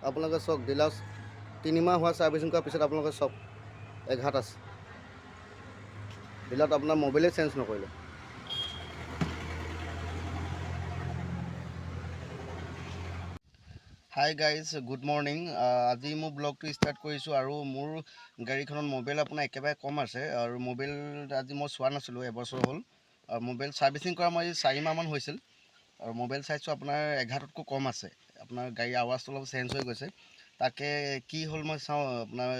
আপোনালোকে চাওক ডিলাৰ 3 মাহ হোৱা ছাৰ্ভিচিং কৰাৰ পিছত আপোনালোকে চাওক এঘাট আছে ডিলাৰত আপোনাৰ মোবাইলেই চেঞ্জ নকৰিলে। Hi guys, good morning. আজি মোৰ ব্লগটো ষ্টাৰ্ট কৰিছোঁ আৰু মোৰ গাড়ীখনত মোবাইল আপোনাৰ একেবাৰে কম আছে আৰু মোবাইল আজি মই চোৱা নাছিলোঁ, এবছৰ হ'ল আৰু মোবাইল ছাৰ্ভিচিং কৰা মই 4 মাহমান হৈছিল আৰু মোবাইল চাইছোঁ আপোনাৰ 11তকৈ কম আছে। আপোনাৰ গাড়ীৰ আৱাজটো অলপ চেঞ্জ হৈ গৈছে, তাকে কি হ'ল মই চাওঁ। আপোনাৰ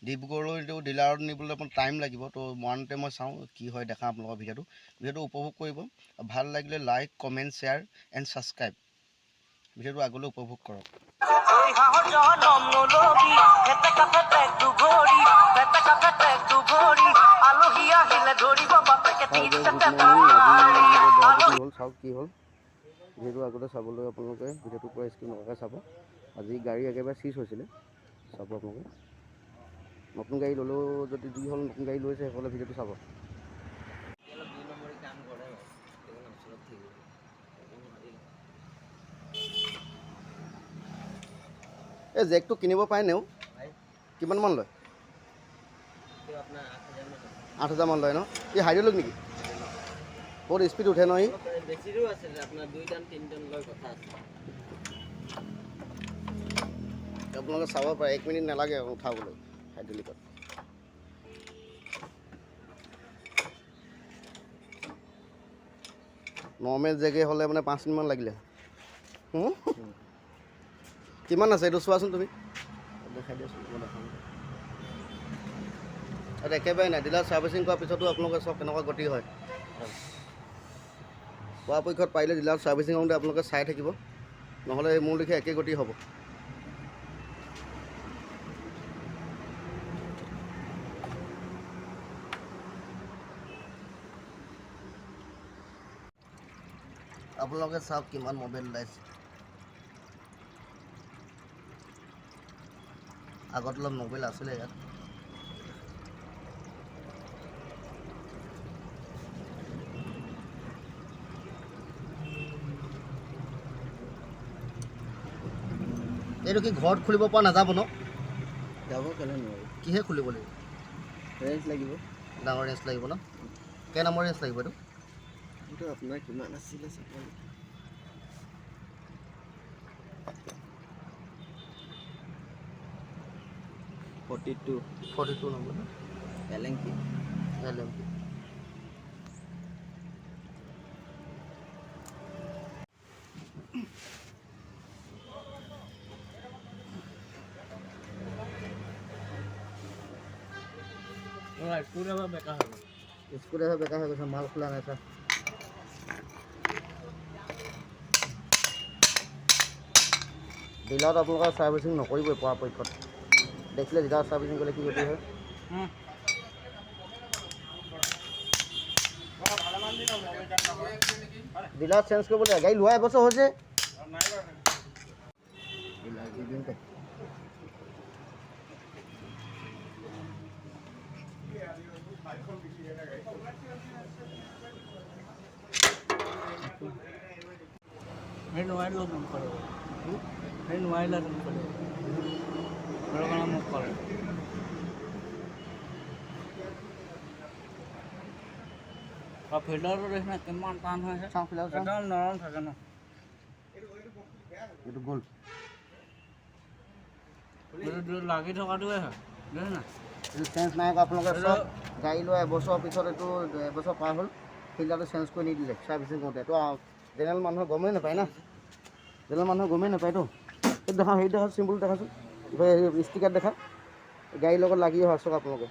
ডিব্ৰুগড়লৈতো ডিলাৰত নিবলৈ অকণ টাইম লাগিব, তো মৰাণতে মই চাওঁ কি হয়, দেখাওঁ আপোনালোকৰ ভিডিঅ'টো উপভোগ কৰিব। ভাল লাগিলে like, comment, share and subscribe. ভিডিঅ'টো আগলৈ উপভোগ কৰক। হ'ল চাওক কি হ'ল, ভিডিঅ'টো আগতে চাবলৈ আপোনালোকে ভিডিঅ'টো পূৰা স্ক্ৰীন নকৰাকৈ চাব। আজি গাড়ী একেবাৰে চিজ হৈছিলে, চাব আপোনালোকে। নতুন গাড়ী ল'লেও যদি যি হ'ল নতুন গাড়ী লৈছে সেইফালে ভিডিঅ'টো চাব। এই জেকটো কিনিব পাৰেনে? কিমানমান লয়? 8,000মান লয় ন? এই হাইড্ৰলিক নেকি? বহুত স্পীড উঠে ন? আপোনালোকে চাব পাৰে, 1 মিনিট নালাগে উঠাবলৈ হাইড্ৰলিকত। নৰ্মেল জেগে হ'লে মানে 5 মিনিটমান লাগিলে। কিমান আছে এইটো চোৱাচোন তুমি, দেখাই দিয়াচোন। মই দেখাম এইটো একেবাৰে নাই। ডিলাৰ ছাৰ্ভিচিং কৰাৰ পিছতো আপোনালোকে চব কেনেকুৱা গতি হয়। পৰাপক্ষত পাৰিলে ডিলাৰ ছাৰ্ভিচিং কৰোঁতে আপোনালোকে চাই থাকিব, নহ'লে মোৰ লিখে একে গতি হ'ব। আপোনালোকে চাওক কিমান মোবাইল ওলাইছে। আগত অলপ মোবাইল আছিলে ইয়াত। এইটো কি ঘৰত খুলিব পৰা নাযাব ন? যাব, কেলৈ নোৱাৰিব। কিহে খুলিব লাগিব? ৰেঞ্চ লাগিব, ডাঙৰ ৰেঞ্চ লাগিব ন? কেই নম্বৰ ৰেঞ্চ লাগিব এইটো? এইটো আপোনাৰ কিমান আছিলে চাব। 42 নম্বৰ ন? LMP। স্ক্ৰুড্ৰাইভাৰ বেকাৰ হৈ গৈছে, মাল খোলা নাই ছাৰ। ডিলাৰত আপোনালোকে ছাৰ্ভিচিং নকৰিবই পৰাপক্ষত। দেখিলে ডিলাৰত ছাৰ্ভিচিং কৰিলে কি গতি হয়। ডিলাৰত চেঞ্জ কৰিব লাগে, গাড়ী লোৱা এবছৰ হৈছে। ফিল্টাৰটো দেখিনা কিমান টান হৈ আছে। একদম নৰম থাকে ন? এইটো গ'ল লাগি থকাটোৱে হয়, দেখিনা? এইটো চেঞ্জ নাই কৰা আপোনালোকে চব। গাড়ী লোৱা এবছৰৰ পিছত এইটো এবছৰ পাৰ হ'ল, ফিল্টাৰটো চেঞ্জ কৰি নিদিলে ছাৰ্ভিচিং কৰোঁতে। এইটো জেনেৰেল মানুহে গমেই নাপায় না, জেনেৰেল মানুহে গমেই নাপায়তো। এইটো দেখা, হেৰি দেখা, চিম্বল দেখাচোন, ষ্টিকাৰ দেখা, গাড়ীৰ লগত লাগি অহা চাওক আপোনালোকে।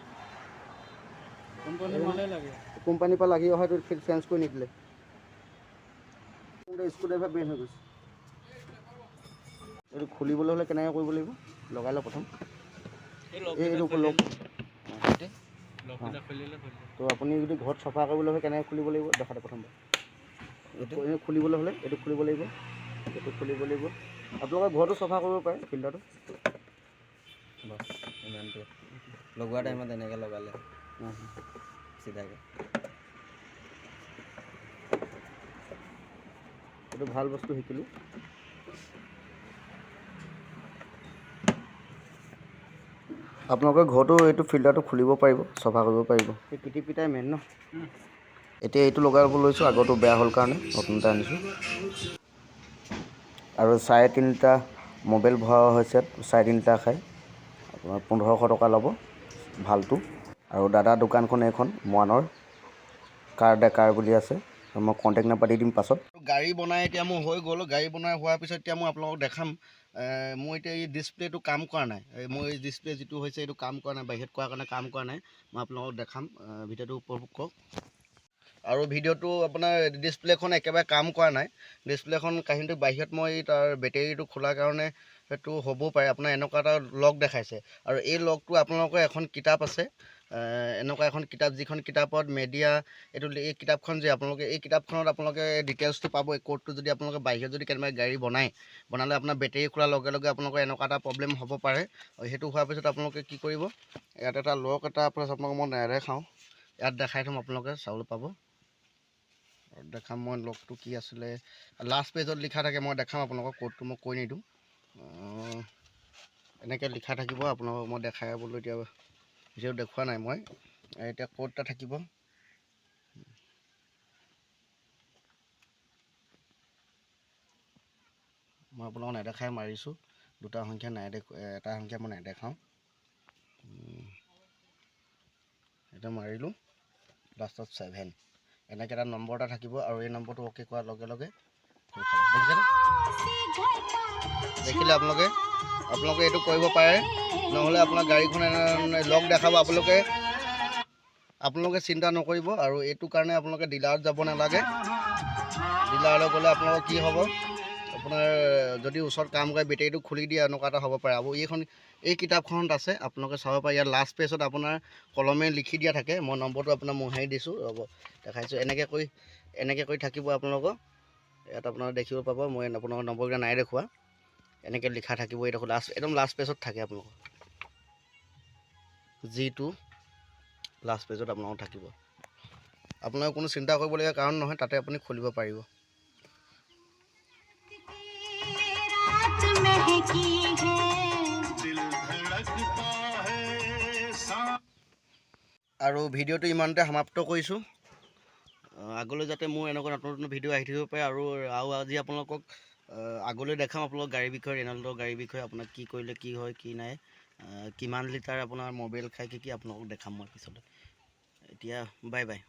কোম্পানীৰ পৰা লাগি অহা, এইটো চেঞ্জ কৰি নিদিলে। স্ক্ৰুড্ৰাইভাৰ বেণ্ড হৈ গৈছে। এইটো খুলিবলৈ হ'লে কেনেকৈ কৰিব লাগিব, লগাই লওক প্ৰথম। এইটো লওক। তো আপুনি যদি ঘৰত চফা কৰিবলৈ হ'লে কেনেকৈ খুলিব লাগিব দেখাতে প্ৰথমবাৰ। এইটো খুলিবলৈ হ'লে এইটো খুলিব লাগিব, এইটো খুলিব লাগিব। আপোনালোকে ঘৰতো চফা কৰিব পাৰে ফিল্টাৰটো। বছ ইমানটো লগোৱা টাইমত এনেকৈ লগালে চিধাকৈ। এইটো ভাল বস্তু শিকিলোঁ। আপোনালোকৰ ঘৰতো এইটো ফিল্টাৰটো খুলিব পাৰিব, চফা কৰিব পাৰিব। এই কিটিপিটাই মেইন ন। এতিয়া এইটো লগাব লৈছোঁ, আগৰটো বেয়া হ'ল কাৰণে নতুন এটা আনিছোঁ। আৰু 3.5টা মোবাইল ভৰোৱা হৈছে, 3.5টা খাই আপোনাৰ 1500 টকা ল'ব ভালটো। আৰু দাদা দোকানখন এইখন মৰাণৰ কাৰ বুলি আছে, মই কণ্টেক্ট নাম্বাৰ দি দিম পাছত। গাড়ী বনাই এতিয়া মোৰ হৈ গ'ল, গাড়ী বনাই হোৱাৰ পিছত এতিয়া মই আপোনালোকক দেখাম। মোৰ এতিয়া এই ডিছপ্লেটো কাম কৰা নাই, মোৰ এই ডিছপ্লে যিটো হৈছে এইটো কাম কৰা নাই, বাহিৰত কৰাৰ কাৰণে কাম কৰা নাই। মই আপোনালোকক দেখাম, ভিডিঅ'টো উপভোগ কৰক। আৰু ভিডিঅ'টো আপোনাৰ ডিছপ্লেখন একেবাৰে কাম কৰা নাই। ডিছপ্লেখন কাহিনীটো বাহিৰত মই তাৰ বেটেৰীটো খোলাৰ কাৰণে সেইটো হ'বও পাৰে। আপোনাৰ এনেকুৱা এটা লক দেখাইছে, আৰু এই লগটো আপোনালোকৰ এখন কিতাপ আছে, এনেকুৱা এখন কিতাপ, যিখন কিতাপত মেডিয়া এই কিতাপখন যে আপোনালোকে এই কিতাপখনত আপোনালোকে ডিটেইলছটো পাব। এই কোডটো যদি আপোনালোকে বাহিৰত যদি কেনেবাকৈ গাড়ী বনালে আপোনাৰ বেটেৰী খোলাৰ লগে লগে আপোনালোকৰ এনেকুৱা এটা প্ৰব্লেম হ'ব পাৰে। সেইটো হোৱাৰ পিছত আপোনালোকে কি কৰিব, ইয়াত এটা লক এটা আপোনালোকক মই নেদেখাওঁ, ইয়াত দেখাই থ'ম, আপোনালোকে চাবলৈ পাব। দেখাম মই লগটো কি আছিলে, লাষ্ট পেজত লিখা থাকে, মই দেখাম আপোনালোকক। কোডটো মই কৈ নিদিওঁ, এনেকৈ লিখা থাকিব। আপোনালোকক মই দেখাবলৈ এতিয়া ভিডিঅ' দেখুওৱা নাই মই। এতিয়া কোড এটা থাকিব, মই আপোনালোকক নেদেখাই মাৰিছোঁ। দুটা সংখ্যা এটা সংখ্যা মই নেদেখাওঁ, এটা মাৰিলোঁ, লাষ্টত 7 এনেকৈ এটা নম্বৰ এটা থাকিব। আৰু এই নম্বৰটো অ'কে কৰাৰ লগে লগে দেখিলে আপোনালোকে এইটো কৰিব পাৰে। নহ'লে আপোনাৰ গাড়ীখন লক দেখাব, আপোনালোকে চিন্তা নকৰিব। আৰু এইটো কাৰণে আপোনালোকে ডিলাৰত যাব নালাগে। ডিলাৰলৈ গ'লে আপোনালোকৰ কি হ'ব, আপোনাৰ যদি ওচৰত কাম কৰে বেটেৰীটো খুলি দিয়ে, এনেকুৱা এটা হ'ব পাৰে। আৰু এই কিতাপখনত আছে, আপোনালোকে চাব পাৰে। ইয়াত লাষ্ট পেজত আপোনাৰ কলমে লিখি দিয়া থাকে, মই নম্বৰটো আপোনাৰ মোহাৰি দিছোঁ, ৰ'ব দেখাইছোঁ। এনেকৈ কৰি থাকিব আপোনালোকৰ। ইয়াত আপোনালোকে দেখিব পাব, মই আপোনালোকৰ নম্বৰকেইটা নাই দেখুওৱা, এনেকৈ লিখা থাকিব। এই দেখোন একদম লাষ্ট পেজত থাকে আপোনালোকৰ, যিটো লাষ্ট পেজত আপোনালোকৰ থাকিব। আপোনালোকে কোনো চিন্তা কৰিবলগীয়া কাৰণ নহয়, তাতে আপুনি খুলিব পাৰিব। আৰু ভিডিঅ'টো ইমানতে সমাপ্ত কৰিছোঁ। আগলৈ যাতে মোৰ এনেকুৱা নতুন নতুন ভিডিঅ' আহি থাকিব পাৰে। আৰু আজি আপোনালোকক আগলৈ দেখাম, আপোনালোক গাড়ীৰ বিষয়ে, ৰেনল্টৰ গাড়ীৰ বিষয়ে, আপোনাক কি কৰিলে কি হয় কি নাই, কিমান লিটাৰ আপোনাৰ মোবাইল খায়, কি আপোনালোকক দেখাম মই পিছলৈ। এতিয়া বাই বাই।